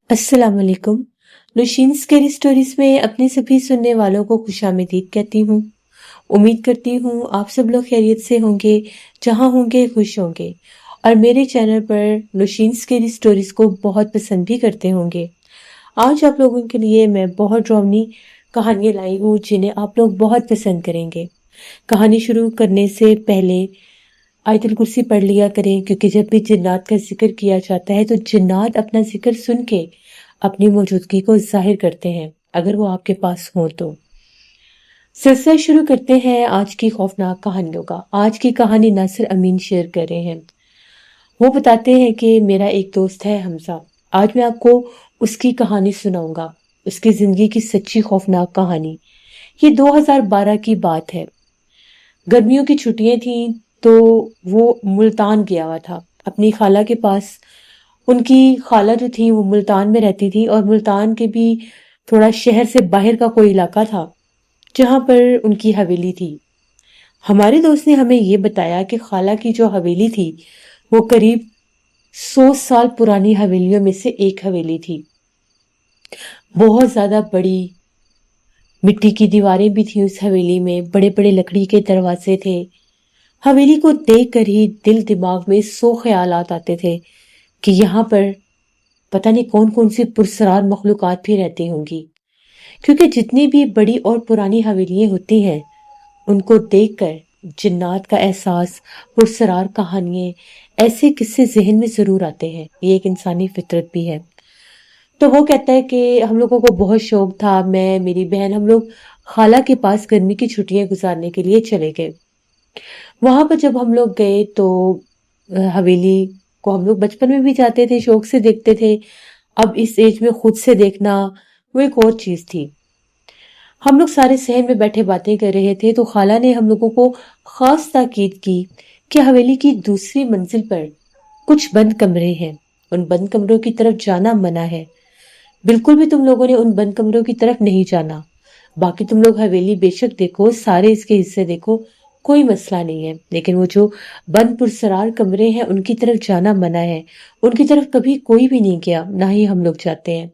السلام علیکم۔ Nausheen scary stories میں اپنے سبھی سننے والوں کو خوش آمدید کہتی ہوں۔ امید کرتی ہوں آپ سب لوگ خیریت سے ہوں گے، جہاں ہوں گے خوش ہوں گے، اور میرے چینل پر نوشین اسکیری اسٹوریز کو بہت پسند بھی کرتے ہوں گے۔ آج آپ لوگوں کے لیے میں بہت ڈراؤنی کہانیاں لائی ہوں جنہیں آپ لوگ بہت پسند کریں گے۔ کہانی شروع کرنے سے پہلے آیت الکرسی پڑھ لیا کریں، کیونکہ جب بھی جنات کا ذکر کیا جاتا ہے تو جنات اپنا ذکر سن کے اپنی موجودگی کو ظاہر کرتے ہیں، اگر وہ آپ کے پاس ہوں تو۔ سلسلہ شروع کرتے ہیں آج کی خوفناک کہانیوں کا۔ آج کی کہانی ناصر امین شیئر کر رہے ہیں۔ وہ بتاتے ہیں کہ میرا ایک دوست ہے حمزہ۔ آج میں آپ کو اس کی کہانی سناؤں گا، اس کی زندگی کی سچی خوفناک کہانی۔ یہ 2012 کی بات ہے۔ گرمیوں کی چھٹیاں تھیں تو وہ ملتان گیا ہوا تھا اپنی خالہ کے پاس۔ ان کی خالہ جو تھی وہ ملتان میں رہتی تھی، اور ملتان کے بھی تھوڑا شہر سے باہر کا کوئی علاقہ تھا جہاں پر ان کی حویلی تھی۔ ہمارے دوست نے ہمیں یہ بتایا کہ خالہ کی جو حویلی تھی وہ قریب 100 سال پرانی حویلیوں میں سے ایک حویلی تھی۔ بہت زیادہ بڑی مٹی کی دیواریں بھی تھیں اس حویلی میں، بڑے بڑے لکڑی کے دروازے تھے۔ حویلی کو دیکھ کر ہی دل دماغ میں 100 خیالات آتے تھے کہ یہاں پر پتہ نہیں کون کون سی پرسرار مخلوقات بھی رہتی ہوں گی، کیونکہ جتنی بھی بڑی اور پرانی حویلیاں ہوتی ہیں ان کو دیکھ کر جنات کا احساس، پرسرار کہانیاں، ایسے قصے ذہن میں ضرور آتے ہیں۔ یہ ایک انسانی فطرت بھی ہے۔ تو وہ کہتا ہے کہ ہم لوگوں کو بہت شوق تھا، میں، میری بہن، ہم لوگ خالہ کے پاس گرمی کی چھٹیاں گزارنے کے لیے چلے گئے۔ وہاں پر جب ہم لوگ گئے تو حویلی کو ہم لوگ بچپن میں بھی جاتے تھے، شوق سے دیکھتے تھے، اب اس ایج میں خود سے دیکھنا وہ ایک اور چیز تھی۔ ہم لوگ سارے صحن میں بیٹھے باتیں کر رہے تھے تو خالہ نے ہم لوگوں کو خاص تاکید کی کہ حویلی کی دوسری منزل پر کچھ بند کمرے ہیں، ان بند کمروں کی طرف جانا منع ہے۔ بالکل بھی تم لوگوں نے ان بند کمروں کی طرف نہیں جانا، باقی تم لوگ حویلی بے شک دیکھو، سارے اس کے حصے دیکھو، کوئی مسئلہ نہیں ہے، لیکن وہ جو بند پرسرار کمرے ہیں ان کی طرف جانا منع ہے۔ ان کی طرف کبھی کوئی بھی نہیں گیا، نہ ہی ہم لوگ جاتے ہیں۔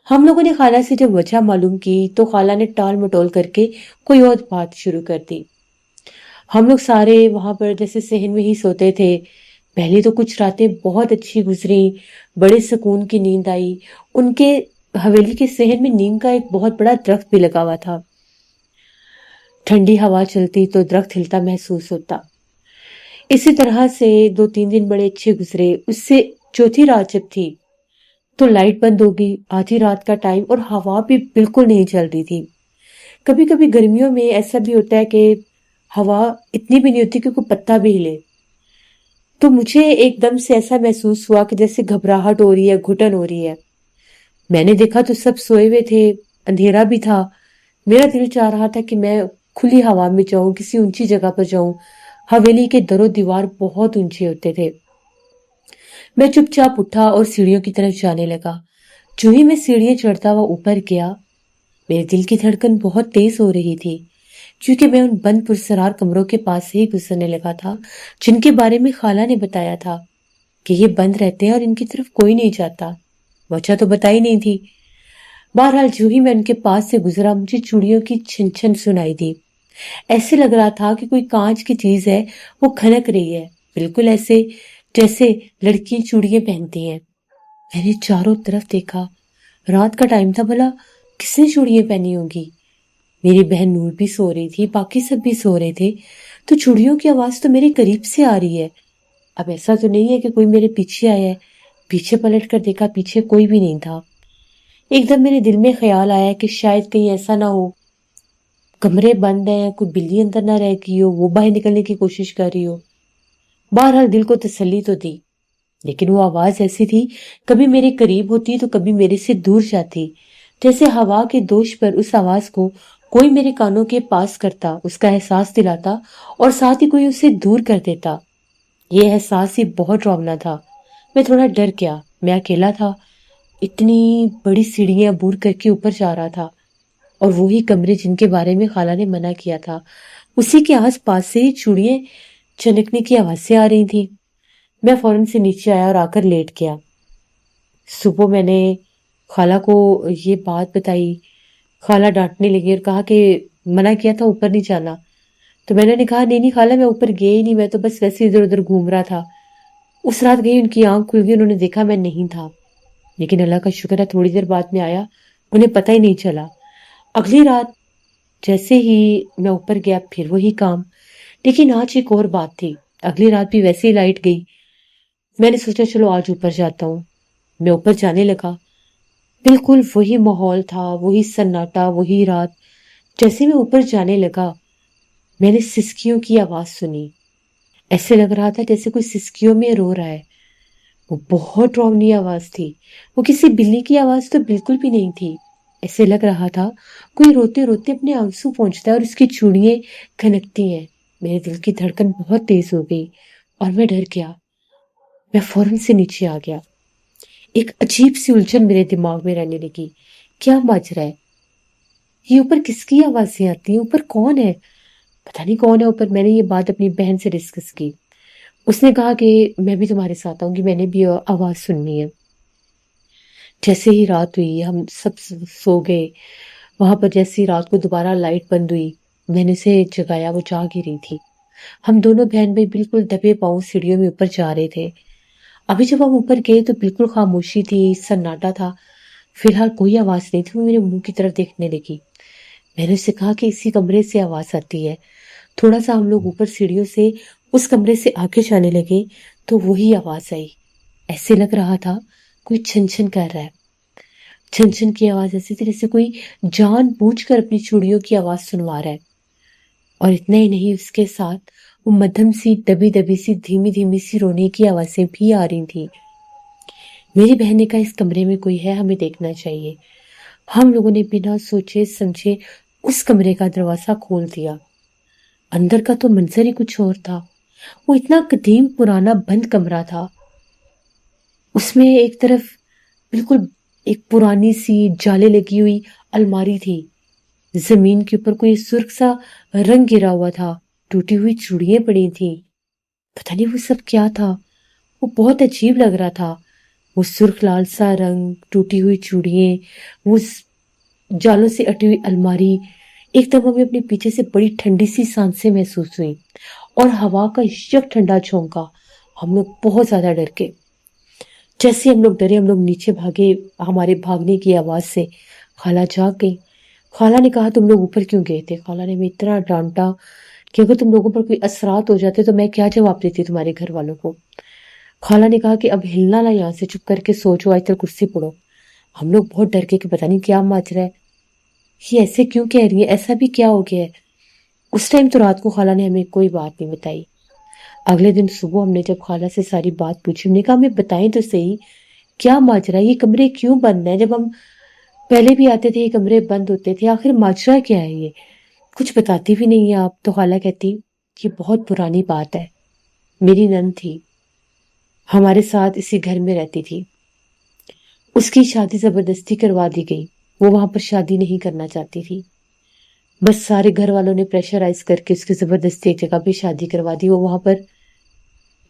ہم لوگوں نے خالہ سے جب وجہ معلوم کی تو خالہ نے ٹال مٹول کر کے کوئی اور بات شروع کر دی۔ ہم لوگ سارے وہاں پر جیسے صحن میں ہی سوتے تھے۔ پہلے تو کچھ راتیں بہت اچھی گزری، بڑے سکون کی نیند آئی۔ ان کے حویلی کے صحن میں نیم کا ایک بہت بڑا درخت بھی لگا ہوا تھا۔ ٹھنڈی ہوا چلتی تو درخت ہلتا محسوس ہوتا۔ اسی طرح سے 2-3 دن بڑے اچھے گزرے۔ اس سے چوتھی رات جب تھی تو لائٹ بند ہوگی، آدھی رات کا ٹائم، اور ہوا بھی بالکل نہیں چل رہی تھی۔ کبھی کبھی گرمیوں میں ایسا بھی ہوتا ہے کہ ہوا اتنی بھی نہیں ہوتی کہ کوئی پتا بھی ہلے۔ تو مجھے ایک دم سے ایسا محسوس ہوا کہ جیسے گھبراہٹ ہو رہی ہے، گھٹن ہو رہی ہے۔ میں نے دیکھا تو سب سوئے ہوئے تھے، اندھیرا بھی تھا۔ میرا دل چاہ رہا تھا کہ میں کھلی ہوا میں جاؤں، کسی اونچی جگہ پر جاؤں۔ حویلی کے در و دیوار بہت اونچے ہوتے تھے۔ میں چپ چاپ اٹھا اور سیڑھیوں کی طرف جانے لگا۔ جو ہی میں سیڑھیاں چڑھتا ہوا اوپر گیا، میرے دل کی دھڑکن بہت تیز ہو رہی تھی، کیونکہ میں ان بند پرسرار کمروں کے پاس سے ہی گزرنے لگا تھا جن کے بارے میں خالہ نے بتایا تھا کہ یہ بند رہتے ہیں اور ان کی طرف کوئی نہیں جاتا۔ وجہ تو بتائی نہیں تھی۔ بہرحال جو ہی میں ان کے پاس سے گزرا، مجھے چوڑیوں کی چھن چھن سنائی دی۔ ایسے لگ رہا تھا کہ کوئی کانچ کی چیز ہے، وہ کھنک رہی ہے، بالکل ایسے جیسے لڑکیاں چوڑیاں پہنتی ہیں۔ میں نے چاروں طرف دیکھا۔ رات کا ٹائم تھا، بھلا کس نے چوڑیاں پہنی ہوں گی؟ میری بہن نور بھی سو رہی تھی، باقی سب بھی سو رہے تھے، تو چوڑیوں کی آواز تو میرے قریب سے آ رہی ہے۔ اب ایسا تو نہیں ہے کہ کوئی میرے پیچھے آیا ہے۔ پیچھے پلٹ کر دیکھا، پیچھے کوئی بھی نہیں تھا۔ ایک دم میرے دل میں خیال آیا کہ شاید کہیں ایسا نہ ہو کمرے بند ہیں، کوئی بلی اندر نہ رہ گئی ہو، وہ باہر نکلنے کی کوشش کر رہی ہو۔ بہرحال دل کو تسلی تو دی، لیکن وہ آواز ایسی تھی، کبھی میرے قریب ہوتی تو کبھی میرے سے دور جاتی، جیسے ہوا کے دوش پر اس آواز کو کوئی میرے کانوں کے پاس کرتا، اس کا احساس دلاتا، اور ساتھ ہی کوئی اسے دور کر دیتا۔ یہ احساس ہی بہت ڈراؤنا تھا۔ میں تھوڑا ڈر گیا۔ میں اکیلا تھا، اتنی بڑی سیڑھیاں عبور کر کے اوپر جا رہا تھا، اور وہی کمرے جن کے بارے میں خالہ نے منع کیا تھا، اسی کے آس پاس سے ہی چوڑیاں چنکنے کی آوازیں آ رہی تھی۔ میں فوراً سے نیچے آیا اور آ کر لیٹ گیا۔ صبح میں نے خالہ کو یہ بات بتائی، خالہ ڈانٹنے لگی اور کہا کہ منع کیا تھا اوپر نہیں جانا۔ تو میں نے کہا نہیں نہیں خالہ، میں اوپر گیا ہی نہیں، میں تو بس ویسے ادھر ادھر گھوم رہا تھا۔ اس رات گئی ان کی آنکھ کھل گئی، انہوں نے دیکھا میں نہیں تھا، لیکن اللہ کا شکر ہے تھوڑی دیر بعد میں آیا، انہیں پتہ ہی نہیں چلا۔ اگلی رات جیسے ہی میں اوپر گیا پھر وہی کام، لیکن آج ایک اور بات تھی۔ اگلی رات بھی ویسے ہی لائٹ گئی، میں نے سوچا چلو آج اوپر جاتا ہوں۔ میں اوپر جانے لگا، بالکل وہی ماحول تھا، وہی سناٹا، وہی رات۔ جیسے میں اوپر جانے لگا میں نے سسکیوں کی آواز سنی، ایسے لگ رہا تھا جیسے کوئی سسکیوں میں رو رہا ہے۔ وہ بہت ڈراؤنی آواز تھی، وہ کسی بلی کی آواز تو بالکل بھی نہیں تھی۔ ایسے لگ رہا تھا کوئی روتے روتے اپنے آنسو پہنچتا ہے اور اس کی چوڑیاں کھنکتی ہیں۔ میرے دل کی دھڑکن بہت تیز ہو گئی اور میں ڈر گیا۔ میں فوراً سے نیچے آ گیا۔ ایک عجیب سی الجھن میرے دماغ میں رہنے لگی، کیا ماجرا ہے؟ یہ اوپر کس کی آوازیں آتی ہیں؟ اوپر کون ہے؟ پتہ نہیں کون ہے اوپر۔ میں نے یہ بات اپنی بہن سے ڈسکس کی، اس نے کہا کہ میں بھی تمہارے ساتھ آؤں گی، میں نے بھی آواز سننی ہے۔ جیسے ہی رات ہوئی ہم سب سو گئے، وہاں پر جیسے ہی رات کو دوبارہ لائٹ بند ہوئی میں نے اسے جگایا، وہ جاگ ہی رہی تھی۔ ہم دونوں بہن بھائی بالکل دبے پاؤں سیڑھیوں میں اوپر جا رہے تھے۔ ابھی جب ہم اوپر گئے تو بالکل خاموشی تھی، سناٹا تھا، فی الحال کوئی آواز نہیں تھی۔ وہ میرے منہ کی طرف دیکھنے لگی، میں نے اسے کہا کہ اسی کمرے سے آواز آتی ہے۔ تھوڑا سا ہم لوگ اوپر سیڑھیوں سے اس کمرے سے آگے جانے لگے تو وہی آواز آئی، ایسے لگ رہا تھا کوئی چھن چھن کر رہا ہے۔ چھن چھن کی آواز ایسی تھی جیسے کوئی جان بوجھ کر اپنی چوڑیوں کی آواز سنوا رہا ہے۔ اور اتنا ہی نہیں، اس کے ساتھ وہ مدھم سی دبی دبی سی دھیمی دھیمی سی رونے کی آوازیں بھی آ رہی تھی۔ میری بہن نے کہا اس کمرے میں کوئی ہے، ہمیں دیکھنا چاہیے۔ ہم لوگوں نے بنا سوچے سمجھے اس کمرے کا دروازہ کھول دیا۔ اندر کا تو منظر ہی کچھ اور تھا۔ وہ اتنا قدیم پرانا بند کمرہ تھا، اس میں ایک طرف بالکل ایک پرانی سی جالے لگی ہوئی الماری تھی، زمین کے اوپر کوئی سرخ سا رنگ گرا ہوا تھا، ٹوٹی ہوئی چوڑیاں پڑی تھیں۔ پتہ نہیں وہ سب کیا تھا، وہ بہت عجیب لگ رہا تھا۔ وہ سرخ لال سا رنگ، ٹوٹی ہوئی چوڑیاں، وہ جالوں سے اٹی ہوئی الماری۔ ایک دم ہمیں اپنے پیچھے سے بڑی ٹھنڈی سی سانسیں محسوس ہوئی اور ہوا کا یک ٹھنڈا جھونکا۔ ہم لوگ بہت زیادہ ڈر گئے۔ جیسے ہم لوگ ڈرے ہم لوگ نیچے بھاگے، ہمارے بھاگنے کی آواز سے خالہ جاگ گئی۔ خالہ نے کہا تم لوگ اوپر کیوں گئے تھے؟ خالہ نے ہمیں اتنا ڈانٹا کہ اگر تم لوگوں پر کوئی اثرات ہو جاتے تو میں کیا جواب دیتی تمہارے گھر والوں کو۔ خالہ نے کہا کہ اب ہلنا نہ، یہاں سے چپ کر کے سو جاؤ، آج تک کرسی پڑھو۔ ہم لوگ بہت ڈر گئے کہ پتہ نہیں کیا ماجرا ہے، یہ ایسے کیوں کہہ رہی ہے، ایسا بھی کیا ہو گیا ہے۔ اس ٹائم تو رات کو خالہ نے ہمیں کوئی بات نہیں بتائی۔ اگلے دن صبح ہم نے جب خالہ سے ساری بات پوچھی، ہم نے کہا ہمیں بتائیں تو صحیح کیا ماجرا ہے، یہ کمرے کیوں بند ہیں؟ جب ہم پہلے بھی آتے تھے یہ کمرے بند ہوتے تھے، آخر ماجرا کیا ہے؟ یہ کچھ بتاتی بھی نہیں ہے آپ۔ تو خالہ کہتی یہ بہت پرانی بات ہے، میری نند تھی، ہمارے ساتھ اسی گھر میں رہتی تھی، اس کی شادی زبردستی کروا دی گئی، وہ وہاں پر شادی نہیں کرنا چاہتی تھی، بس سارے گھر والوں نے پریشرائز کر کے اس کی زبردستی ایک جگہ پہ شادی کروا دی۔ وہ وہاں پر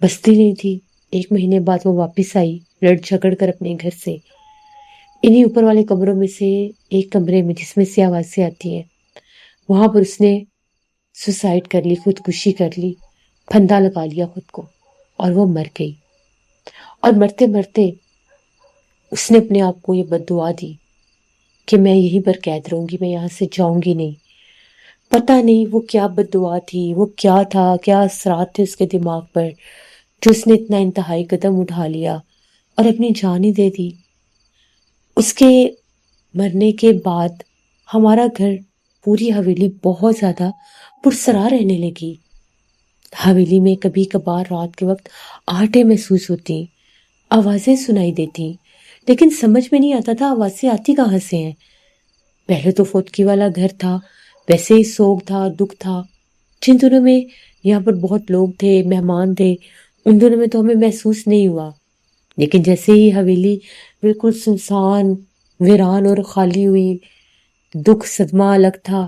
بستی نہیں تھی۔ 1 مہینے بعد وہ واپس آئی لڑ جھگڑ کر اپنے گھر سے، انہی اوپر والے کمروں میں سے ایک کمرے میں جس میں سے آوازیں آتی ہیں، وہاں پر اس نے سوسائڈ کر لی، خودکشی کر لی، پھندا لگا لیا خود کو، اور وہ مر گئی۔ اور مرتے مرتے اس نے اپنے آپ کو یہ بد دعا دی کہ میں یہیں پر قید رہوں گی، میں یہاں سے جاؤں گی نہیں۔ پتہ نہیں وہ کیا بد دعا تھی، وہ کیا تھا، کیا اثرات تھے اس کے دماغ پر جو اس نے اتنا انتہائی قدم اٹھا لیا اور اپنی جان ہی دے دی۔ اس کے مرنے کے بعد ہمارا گھر، پوری حویلی بہت زیادہ پرسرا رہنے لگی۔ حویلی میں کبھی کبھار رات کے وقت آہٹیں محسوس ہوتی، آوازیں سنائی دیتی، لیکن سمجھ میں نہیں آتا تھا آوازیں آتی کہاں سے ہیں۔ پہلے تو فوتکی والا گھر تھا، ویسے ہی سوگ تھا، دکھ تھا۔ جن دنوں میں یہاں پر بہت لوگ تھے، مہمان تھے، ان دنوں میں تو ہمیں محسوس نہیں ہوا، لیکن جیسے ہی حویلی بالکل سنسان، ویران اور خالی ہوئی، دکھ صدمہ الگ تھا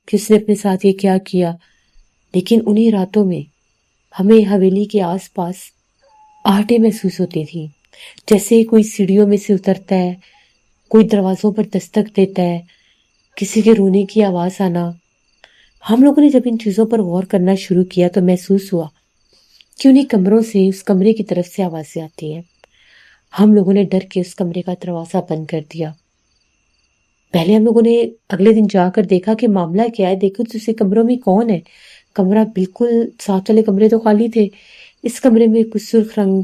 کہ اس نے اپنے ساتھ یہ کیا کیا۔ لیکن انہی راتوں میں ہمیں حویلی کے آس پاس آہٹیں محسوس ہوتی تھیں، جیسے کوئی سیڑھیوں میں سے اترتا ہے، کوئی دروازوں پر دستک دیتا ہے، کسی کے رونے کی آواز آنا۔ ہم لوگوں نے جب ان چیزوں پر غور کرنا شروع کیا تو محسوس ہوا کہ انہیں کمروں سے، اس کمرے کی طرف سے آوازیں آتی ہیں۔ ہم لوگوں نے ڈر کے اس کمرے کا دروازہ بند کر دیا۔ پہلے ہم لوگوں نے اگلے دن جا کر دیکھا کہ معاملہ کیا ہے، دیکھو دوسرے کمروں میں کون ہے۔ کمرہ بالکل، ساتھ والے کمرے تو خالی تھے، اس کمرے میں کچھ سرخ رنگ،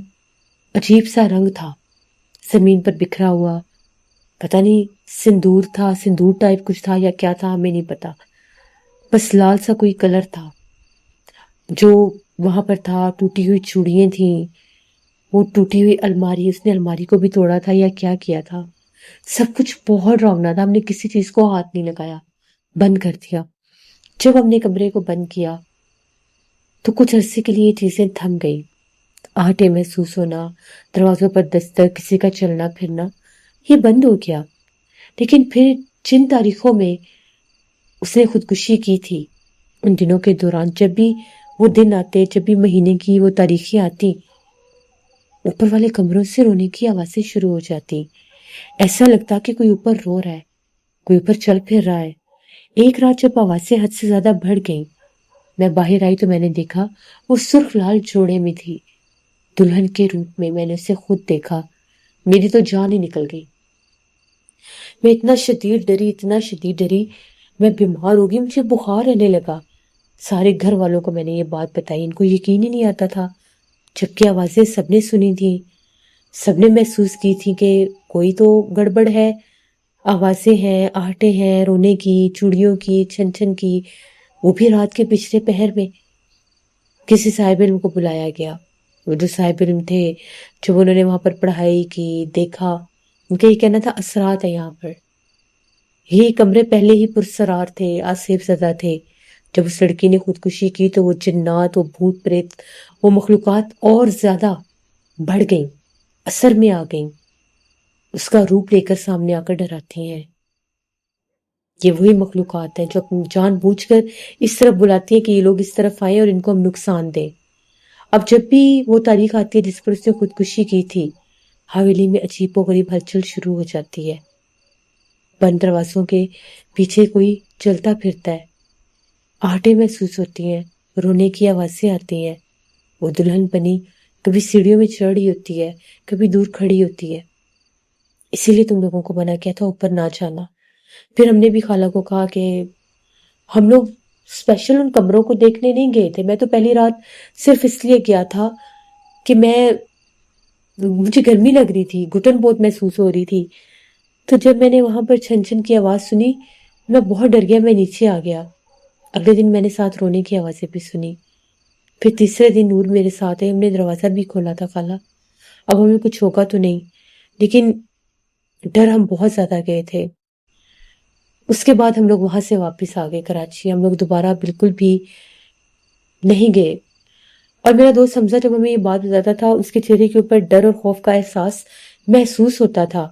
عجیب سا رنگ تھا زمین پر بکھرا ہوا۔ پتہ نہیں سندور تھا، سندور ٹائپ کچھ تھا یا کیا تھا، ہمیں نہیں پتا، بس لال سا کوئی کلر تھا جو وہاں پر تھا۔ ٹوٹی ہوئی چوڑیاں تھیں، وہ ٹوٹی ہوئی الماری، اس نے الماری کو بھی توڑا تھا یا کیا تھا۔ سب کچھ بہت ڈراؤنا تھا۔ ہم نے کسی چیز کو ہاتھ نہیں لگایا، بند کر دیا۔ جب ہم نے کمرے کو بند کیا تو کچھ عرصے کے لیے چیزیں تھم گئی، آہٹیں محسوس ہونا، دروازوں پر دستک، کسی کا چلنا پھرنا، یہ بند ہو گیا۔ لیکن پھر جن تاریخوں میں اس نے خودکشی کی تھی، ان دنوں کے دوران جب بھی وہ دن آتے، جب بھی مہینے کی وہ تاریخیں آتی، اوپر والے کمروں سے رونے کی آوازیں شروع ہو جاتی۔ ایسا لگتا کہ کوئی اوپر رو رہا ہے، کوئی اوپر چل پھر رہا ہے۔ ایک رات جب آوازیں حد سے زیادہ بڑھ گئیں، میں باہر آئی تو میں نے دیکھا وہ سرخ لال جوڑے میں تھی، دلہن کے روپ میں۔ میں نے اسے خود دیکھا، میری تو جان ہی نکل گئی۔ میں اتنا شدید ڈری، میں بیمار ہو گئی، مجھے بخار آنے لگا۔ سارے گھر والوں کو میں نے یہ بات بتائی، ان کو یقین ہی نہیں آتا تھا، جبکہ آوازیں سب نے سنی تھی، سب نے محسوس کی تھی کہ کوئی تو گڑبڑ ہے۔ آوازیں ہیں، آہٹیں ہیں، رونے کی، چوڑیوں کی، چھن چھن کی، وہ بھی رات کے پچھلے پہر میں۔ کسی صاحب علم کو بلایا گیا، وہ جو صاحب علم تھے، جب انہوں نے وہاں پر پڑھائی کی، دیکھا، ان کا یہ کہنا تھا اثرات ہے یہاں پر۔ یہ کمرے پہلے ہی پرسرار تھے، آصف زدہ تھے۔ جب اس لڑکی نے خودکشی کی تو وہ جنات، وہ بھوت پریت، وہ مخلوقات اور زیادہ بڑھ گئیں، اثر میں آ گئیں، اس کا روپ لے کر سامنے آ کر ڈراتی ہیں۔ یہ وہی مخلوقات ہیں جو جان بوجھ کر اس طرف بلاتی ہیں کہ یہ لوگ اس طرف آئیں اور ان کو ہم نقصان دیں۔ اب جب بھی وہ تاریخ آتی ہے جس پر اس نے خودکشی کی تھی، حویلی میں عجیب و غریب ہلچل شروع ہو جاتی ہے۔ بند دروازوں کے پیچھے کوئی چلتا پھرتا ہے، آہٹیں محسوس ہوتی ہیں، رونے کی آوازیں آتی ہیں۔ وہ دلہن بنی کبھی سیڑھیوں میں چڑھ رہی ہوتی ہے، کبھی دور کھڑی ہوتی ہے۔ اسی لیے تم لوگوں کو منع کیا تھا اوپر نہ جانا۔ پھر ہم نے بھی خالہ کو کہا کہ ہم لوگ اسپیشل ان کمروں کو دیکھنے نہیں گئے تھے، میں تو پہلی رات صرف اس لیے گیا تھا کہ مجھے گرمی لگ رہی تھی، گھٹن بہت محسوس ہو رہی تھی۔ تو جب میں نے وہاں پر چھن چھن کی آواز سنی، میں بہت ڈر گیا، میں نیچے آ گیا۔ اگلے دن میں نے ساتھ رونے کی آوازیں بھی سنی۔ پھر تیسرے دن نور میرے ساتھ ہے، ہم نے دروازہ بھی کھولا تھا خالہ، اب ہمیں کچھ ہوگا تو نہیں، لیکن ڈر ہم بہت زیادہ گئے تھے۔ اس کے بعد ہم لوگ وہاں سے واپس آ گئے کراچی، ہم لوگ دوبارہ بالکل بھی نہیں گئے۔ اور میرا دوست حمزہ جب ہمیں یہ بات بتاتا تھا، اس کے چہرے کے اوپر ڈر اور خوف کا احساس محسوس ہوتا تھا۔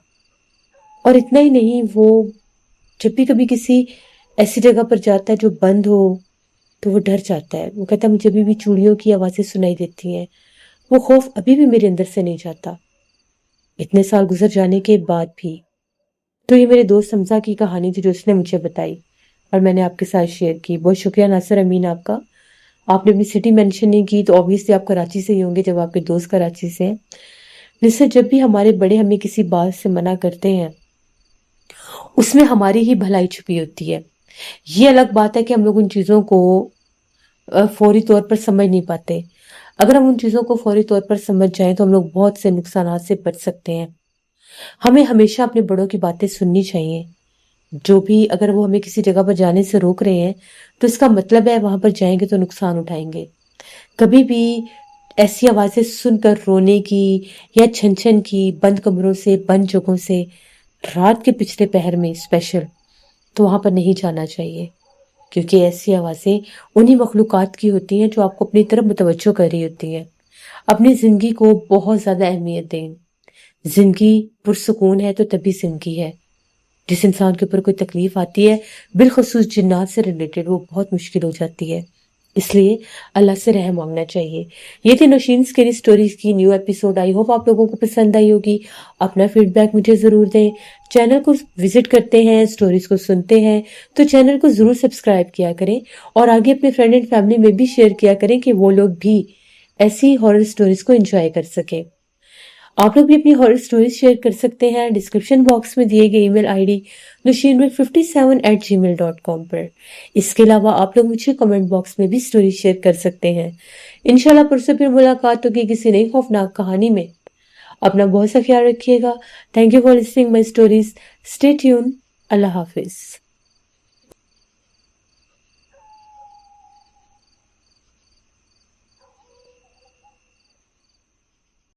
اور اتنا ہی نہیں، وہ جب بھی کبھی کسی ایسی جگہ پر جاتا ہے جو بند ہو تو وہ ڈر جاتا ہے۔ وہ کہتا ہے مجھے ابھی بھی چوڑیوں کی آوازیں سنائی دیتی ہیں، وہ خوف ابھی بھی میرے اندر سے نہیں جاتا، اتنے سال گزر جانے کے بعد بھی۔ تو یہ میرے دوست حمزہ کی کہانی تھی جو اس نے مجھے بتائی اور میں نے آپ کے ساتھ شیئر کی۔ بہت شکریہ ناصر امین آپ کا۔ آپ نے اپنی سٹی مینشن نہیں کی تو obviously آپ کراچی سے ہی ہوں گے جب آپ کے دوست کراچی سے ہیں۔ جیسے جب بھی ہمارے بڑے ہمیں کسی بات سے منع کرتے ہیں، اس میں ہماری ہی بھلائی چھپی ہوتی ہے۔ یہ الگ بات ہے کہ ہم لوگ ان چیزوں کو فوری طور پر سمجھ نہیں پاتے۔ اگر ہم ان چیزوں کو فوری طور پر سمجھ جائیں تو ہم لوگ بہت سے نقصانات سے بچ سکتے ہیں۔ ہمیں ہمیشہ اپنے بڑوں کی باتیں سننی چاہیے، جو بھی اگر وہ ہمیں کسی جگہ پر جانے سے روک رہے ہیں تو اس کا مطلب ہے وہاں پر جائیں گے تو نقصان اٹھائیں گے۔ کبھی بھی ایسی آوازیں سن کر رونے کی یا چھن چھن کی، بند کمروں سے، بند جگہوں سے، رات کے پچھلے پہر میں اسپیشل، تو وہاں پر نہیں جانا چاہیے، کیونکہ ایسی آوازیں انہی مخلوقات کی ہوتی ہیں جو آپ کو اپنی طرف متوجہ کر رہی ہوتی ہیں۔ اپنی زندگی کو بہت زیادہ اہمیت دیں۔ زندگی پرسکون ہے تو تبھی زندگی ہے۔ جس انسان کے اوپر کوئی تکلیف آتی ہے، بالخصوص جنات سے ریلیٹڈ، وہ بہت مشکل ہو جاتی ہے۔ اس لیے اللہ سے رحم مانگنا چاہیے۔ یہ تھی نوشین اسکیری اسٹوریز کی نیو ایپیسوڈ۔ آئی ہوپ آپ لوگوں کو پسند آئی ہوگی۔ اپنا فیڈ بیک مجھے ضرور دیں۔ چینل کو وزٹ کرتے ہیں، اسٹوریز کو سنتے ہیں تو چینل کو ضرور سبسکرائب کیا کریں اور آگے اپنے فرینڈ اینڈ فیملی میں بھی شیئر کیا کریں کہ وہ لوگ بھی ایسی ہارر اسٹوریز کو انجوائے کر سکیں۔ آپ لوگ بھی اپنی ہارر اسٹوریز شیئر کر سکتے ہیں ڈسکرپشن باکس میں دیے گئے ای میل آئی ڈی nushinbek57@gmail.com پر۔ اس کے علاوہ آپ لوگ مجھے کمنٹ باکس میں بھی اسٹوری شیئر کر سکتے ہیں۔ انشاءاللہ پرسوں پھر ملاقات ہوگی کسی نئی خوفناک کہانی میں۔ اپنا بہت سا خیال رکھیے گا۔ Thank you for listening my stories. Stay tune. اللہ حافظ۔